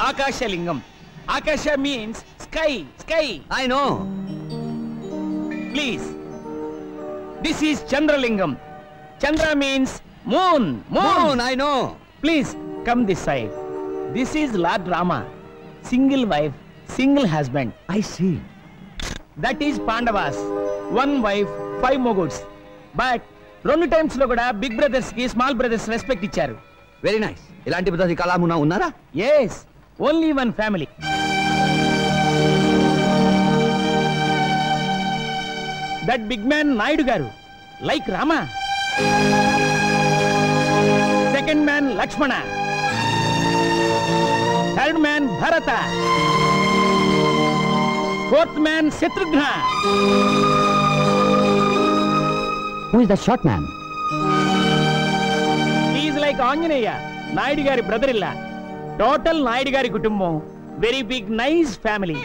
Akashalingam. Akasha means sky, sky. I know. Please. This is Chandralingam. Chandra means moon, Moon, I know. Please come this side. This is Lord Rama. Single wife, single husband. I see. That is Pandavas. One wife, 5 moguls. But 2 times lo kuda big brothers ki small brothers respect icharu. Very nice. ఇలాంటి పద్ధతి కళామునా ఉన్నారా? Yes, only one family. That big man Naidu garu, like Rama. Second man Lakshmana. Third man Bharata. Fourth man Shatrughna. Who is the short man? He is like Anjaneya, Naidu gari brother-in-law. Total Naidu gari kutumbam. Very big, nice family.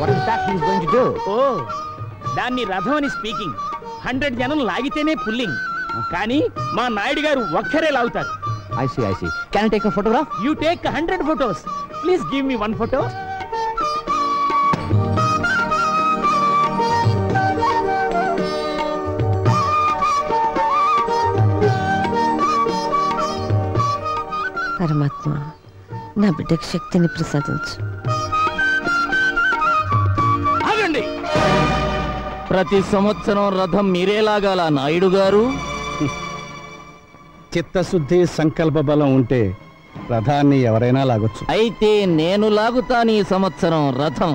What is that he is going to do? Oh, దాన్ని రథం అని speaking. 100 జనం లాగితేనే pulling. కానీ మా నాయుడు గారు ఒక్కరే లాగుతారు. I see, I see. Can I take a photograph? You take 100 photos. Please give me 1 photo. పరమాత్మ నా బిడ్డకి శక్తిని ప్రసాదించు. ఆగండి. ప్రతి సంవత్సరం రథం మీరే లాగాల నాయుడు గారు. చిత్తశుద్ధి సంకల్ప బలం ఉంటే రథాన్ని ఎవరైనా లాగొచ్చు. అయితే నేను లాగుతాను ఈ సంవత్సరం రథం.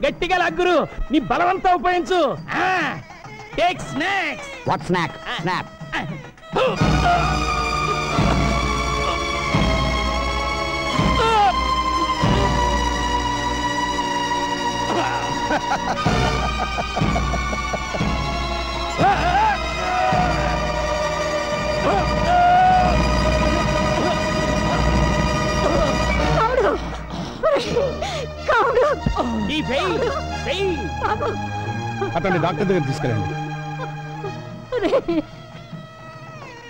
గట్టిగా లాగురు. నీ బలవంతా ఉపయోగించు. Take snacks. What snack? Snap. ఈ వెయ్యి అతన్ని డాక్టర్ దగ్గర తీసుకెళ్ళండి.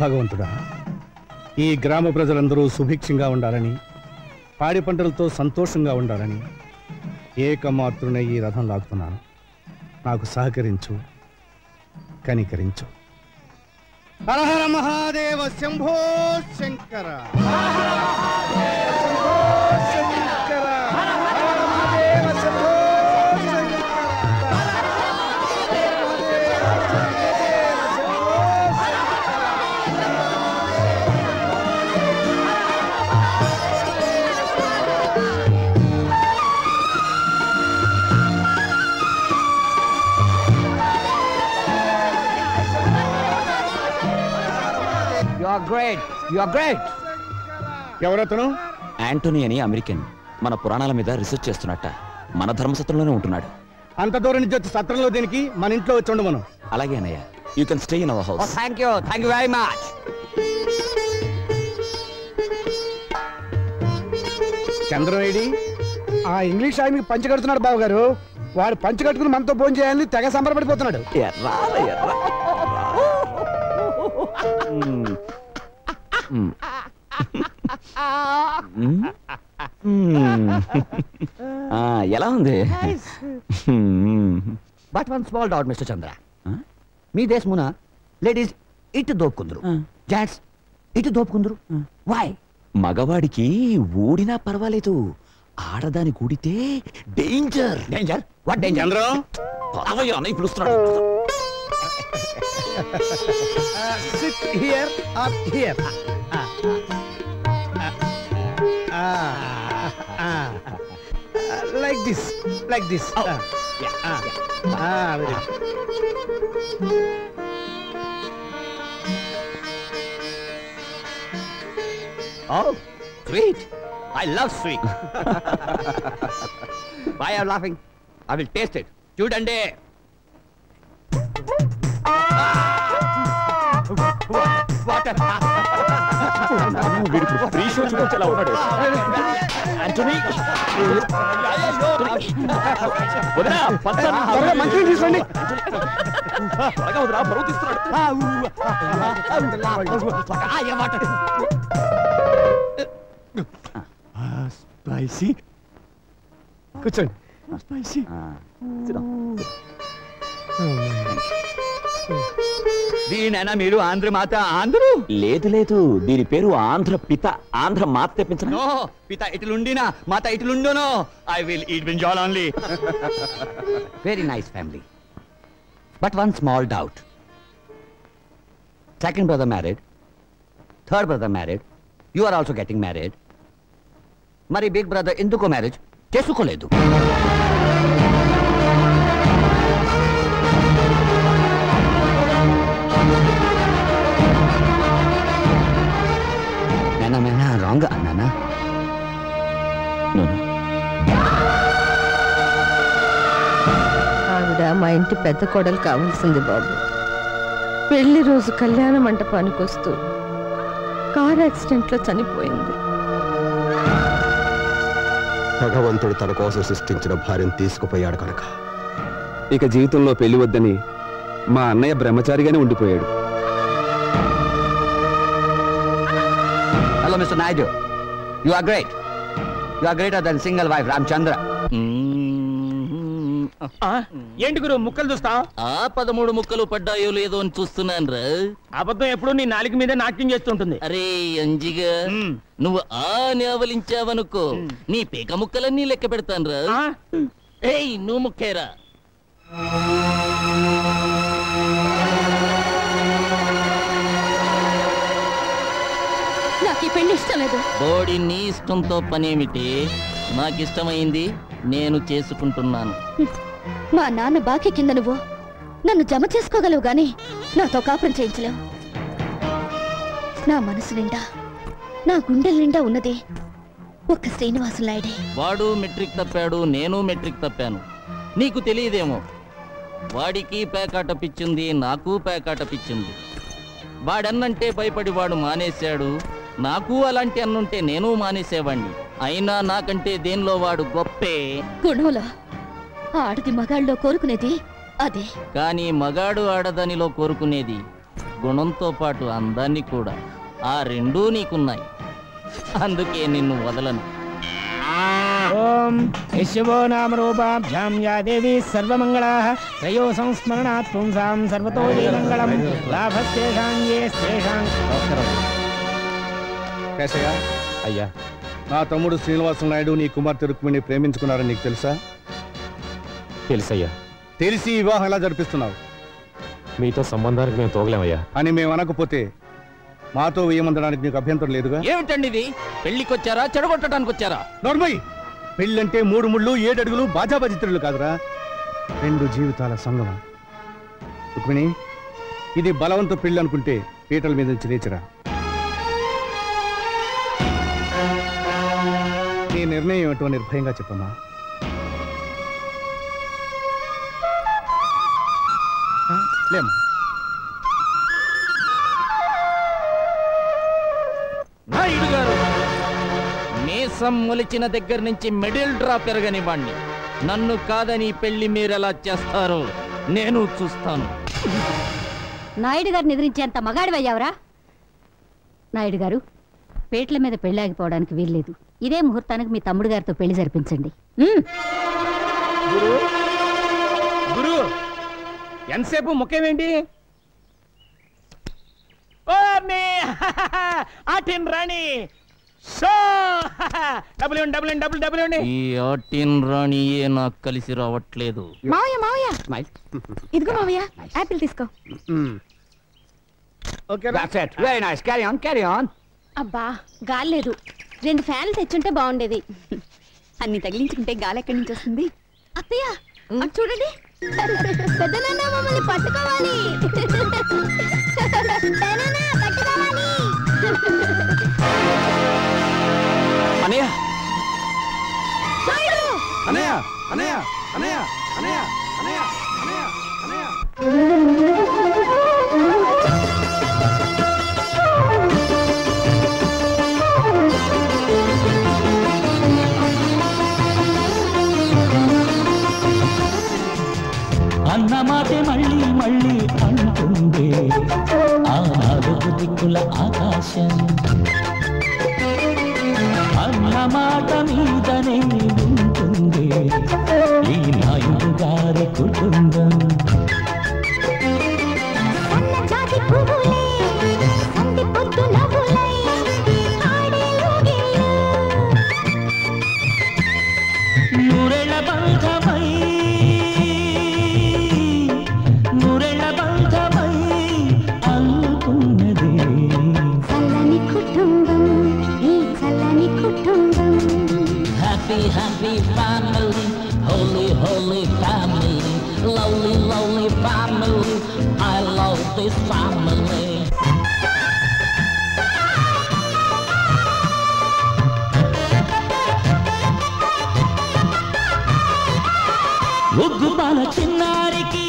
భగవంతుడా, ఈ గ్రామ ప్రజలందరూ సుభిక్షంగా ఉండాలని, పాడి పంటలతో సంతోషంగా ఉండాలని ఏకమాత్రునై ఈ రథం లాగుతున్నాను. నాకు సహకరించు, కనికరించు. Hara Hara Mahadeva Shambho Shankara. You are great. You are great. ఎవరతను? యాంటోనీ అని అమెరికన్. మన పురాణాల మీద రీసెర్చ్ చేస్తున్నట్ట. మన ధర్మసత్రంలోనే ఉంటున్నాడు. అంత దూరం నుంచి వచ్చి సత్రంలో దీనికి మన ఇంట్లో వచ్చి ఉండమను. అలాగే అన్నయ్య. You can stay in our house. Thank you. Thank you very much. చంద్రవేడి ఆ ఇంగ్లీష్ ఆయనకి పంచి కడుతున్నాడు బాబు గారు. వాడు పంచి కట్టుకుని మనతో భోజనం చేయాలని తెగ సంబరపడిపోతున్నాడు. ఎలా ఉంది? But one small doubt, Mr. Chandra. మీ దేశమున లేడీస్ ఇటు దోపుకుందరు, జెంట్స్ ఇటు దోపుకుందరు. Why? మగవాడికి ఊడినా పర్వాలేదు, ఆడదాని కూడితే danger. Danger? What danger? Chandram, అవయ్య అన్నయ్య పిలుస్తున్నాడు. Sit here or here. Like this, like this. Very good. Oh, sweet. I love sweet. Why are you laughing? I will taste it. Chudande. Water. Free show చూడొచ్చు ఎలా ఉన్నాడు. Anthony వదినా, మంచిగా తీసుకోండి. త్వరగా వదిరా, బరువు తీస్తున్నాడు. స్పైసీ కూర్చోండి. స్పైసీ దీనైనా మీరు ఆంధ్ర మాత ఆంధ్రు లేదు లేదు, దీని పేరు ఆంధ్ర పిత. ఆంధ్ర మాత తెప్పించిన. నో పిత ఇటులుండినా మాత ఇటులుండునో I will eat brinjal only. Very nice family, but one small doubt. Second brother married, third brother married, you are also getting married. మరి బిగ్ బ్రదర్ ఎందుకో మ్యారేజ్ చేసుకోలేదు? నేనా రాంగ్ అన్నానా? ఆవిడ మా ఇంటి పెద్ద కోడలు కావాల్సింది బాబు. పెళ్లి రోజు కళ్యాణ మంటపానికి వస్తూ కార్ యాక్సిడెంట్ లో చనిపోయింది. భగవంతుడు తన కోసం సృష్టించిన భార్యను తీసుకుపోయాడు కనుక ఇక జీవితంలో పెళ్లి వద్దని మా అన్నయ్య బ్రహ్మచారిగానే ఉండిపోయాడు. Hello mister Naidu, you are great. You are greater than single wife Ramachandra. ఏంటి గురు ముక్కలు చూస్తా? ఆ 13 ముక్కలు పడ్డాయో లేదో అని చూస్తున్నాను రా. అబద్ధం ఎప్పుడు నీ నాలుగు మీద నాట్యం చేస్తుంటుంది. అరే అంజిగా, నువ్వు ఆ నేవలించావనుకో నీ పీక ముక్కలన్నీ లెక్క పెడతాను రా. ఏయ్ నువ్వు ముక్కేరా. నాకు ఈ పెళ్లి ఇష్టం లేదు. బోడి నీ ఇష్టంతో పనేమిటి? నాకిష్టమైంది నేను చేసుకుంటున్నాను. మా నాన్న బాకీ కింద నువ్వు నన్ను జమ చేసుకోగలవు గాని నాతో కాపురం చేయించలేవు. నా మనసు నిండా, నా గుండెల నిండా ఉన్నది ఒక్క శ్రీనివాసులు నాయుడే. వాడు మెట్రిక్ తప్పాడు, నేను మెట్రిక్ తప్పాను. నీకు తెలియదేమో, వాడికి పేకాట పిచ్చింది, నాకు పేకాట పిచ్చింది. వాడన్నంటే భయపడి వాడు మానేశాడు. నాకు అలాంటి అన్నుంటే నేను మానేసేవాణ్ణి. అయినా నాకంటే దేనిలో వాడు గొప్పే. గుణంలో ఆడది మగాళ్ళలో కోరుకునేది అదే. కానీ మగాడు ఆడదానిలో కోరుకునేది గుణంతో పాటు అందాన్ని కూడా. ఆ రెండూ నీకున్నాయి, అందుకే నిన్ను వదలను. ఓం యశవో నామ రూపాభ్యాం యా దేవి సర్వమంగళాః త్రయో సంస్మరణాత్ పుంసాం సర్వతో మంగళం లాభస్తేషాం యేస్తేషాం. కేశయ్య, అయ్యా, నా తమ్ముడు శ్రీనివాసులు నాయుడు నీ కుమార్తె రుక్మిణి ప్రేమించుకున్నారని నీకు తెలుసా? తెలుసయ్యా. తెలిసి వివాహం ఎలా జరిపిస్తున్నావు? మీతో సంబంధానికి మేము తోగలేమయ్యా. అని మేము అనకపోతే మాతో వేయమందడానికి నీకు అభ్యంతరం లేదుగా? ఏమిటండి ఇది? పెళ్లికొచ్చారా చెడగొట్టడానికి వచ్చారా? నోర్మయ్, పెళ్ళంటే 3 ముళ్ళు 7 అడుగులు బాజాబాజిత్రులు కాదురా, 2 జీవితాల సంగమం. రుక్మిణి, ఇది బలవంత పెళ్ళి అనుకుంటే పీటల మీద నుంచి లేచిరా. నీ నిర్ణయం ఏమిటో నిర్భయంగా చెప్పమ్మా. లేమ్మా. నాయుడు గారు, మీసం మొలిచిన దగ్గర నుంచి మిడిల్ డ్రా పెరగనివ్వండి. నన్ను కాదని పెళ్లి మీరెలా చేస్తారో నేను చూస్తాను. నాయుడు గారిని ఎదిరించేంత మగాడివయ్యావరా? నాయుడు గారు, పేట్ల మీద పెళ్ళాగిపోవడానికి వీల్లేదు. ఇదే ముహూర్తానికి మీ తమ్ముడు గారితో పెళ్లి జరిపించండి. గురు గురు ఎంతసేపు ముఖ్యమేంటి? ఓ మే ఆటిన్ రాణి సో డబుల్ డబుల్ డబుల్. ఈ ఆటిన్ రాణియే నాకు కలిసి రావట్లేదు. మావయ్య మావయ్య, ఇదిగో మావయ్య, యాపిల్ తీసుకో. Very nice, carry on carry on. అబ్బా గాలి లేదు, 2 ఫ్యాన్లు తెచ్చుంటే బాగుండేది. అన్ని తగిలించుకుంటే గాలి ఎక్కడి నుంచి వస్తుంది? అత్తయ్య అటు చూడండి, పెద్దనాన్న మమ్మల్ని పట్టుకోవాలి. అనయ్య, అనయ్య అనయ్య అనయ్య అనయ్య అనయ్య అనయ్య అనయ్య. అన్నమాట మాటే మళ్ళీ మళ్ళీ అంటుంది ఆ నాలుగు దిక్కుల ఆకాశం అన్న మాట మీదనే ఉంటుంది ఈ నాయుడు గారి కుటుంబం నూరెళ్ళ బంధమై నూరెళ్ళ బంధమై అనుకున్నది చల్లని కుటుంబం ఈ చల్లని కుటుంబం happy happy family holy holy family lovely lovely family I love this family ఉగ్గుపాల చిన్నారికి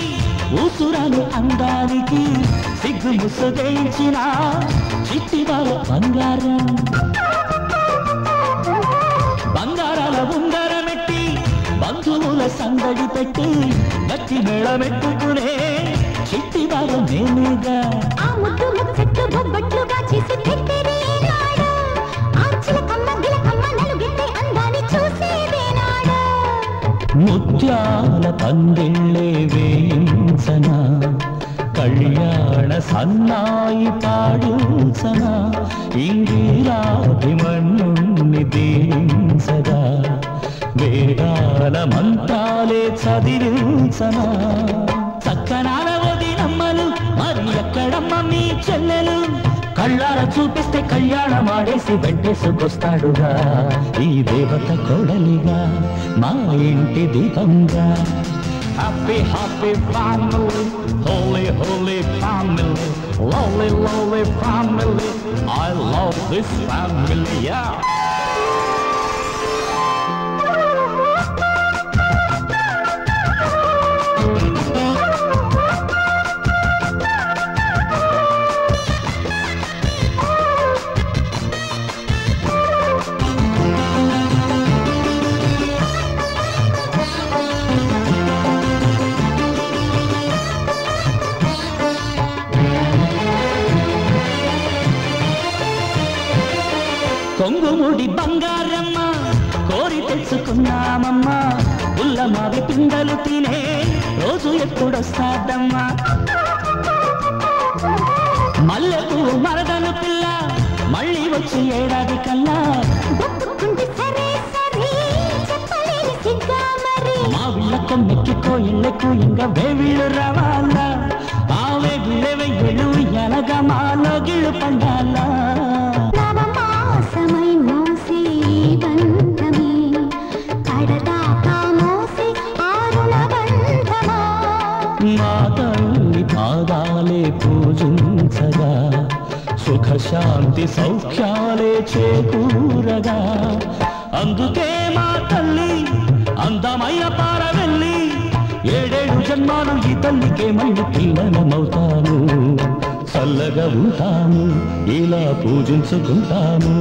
ఊసురాలు అందానికి సిగ్గు ముసుగేయించిన చిట్టివాళ్ళ బంగారం బంగారాల ఉంగరమెట్టి బంధువుల సందడి పెట్టి గట్టి మేళమెట్టుకునే చిట్టివాళ్ళ నేనేగా ఆ ముద్దు ముచ్చట్లు బొబ్బట్లుగా చేసి పెట్టేదేనాడు ఆ చిలకమ్మ గిలకమ్మ నలుగెత్తే అందాన్ని చూసేదేనాడు ముత్యాల పందిళ్ళే వేయించనా కళ్యాణ సన్నాయి పాడించనా ఇందిరాభిమన్యుణ్ణి దీవించగా వేదాల మంత్రాలే చదివించనా చక్కనాల వదినమ్మలు మరి ఎక్కడమ్మ మీ చెల్లెలు కళ్ళార చూపిస్తే కళ్యాణం ఆడేసి వెంటేసుకొస్తాడుగా ఈ దేవత కోడలిగా మా ఇంటి దీపంగా happy happy family holy holy family lovely lovely family I love this family yeah కొంగుముడి బంగారమ్మ కోరి తెచ్చుకున్నామమ్మ ఉల్లమావి పిందలు తినే రోజు ఎప్పుడొస్తాదమ్మా మల్లెపూ మరదలు పిల్ల మళ్ళీ వచ్చి ఏడాది కల్లా మా విళ్ళ కొమ్మెక్కి కోయిళ్ళకు ఇంకా వేవిళ్ళు రావాలా ఆ వేవిళ్ళ వెయ్యలు ఎనగా మాలో గిళ్ళు పండాలా సమై మోసే బంధమే కడదాకా మోసే ఆరుణ బంధమా మా తల్లి పాదాలే పూజించగా సుఖ శాంతి సౌఖ్యాలే చేకూరగా అందుకే మా తల్లి అందమయ్య పారవెల్లి ఏడేడు జన్మాలు ఈ తల్లికే మళ్ళీ పిల్లనమవుతాను చల్లగా ఉంటాము ఇలా పూజించుకుంటాము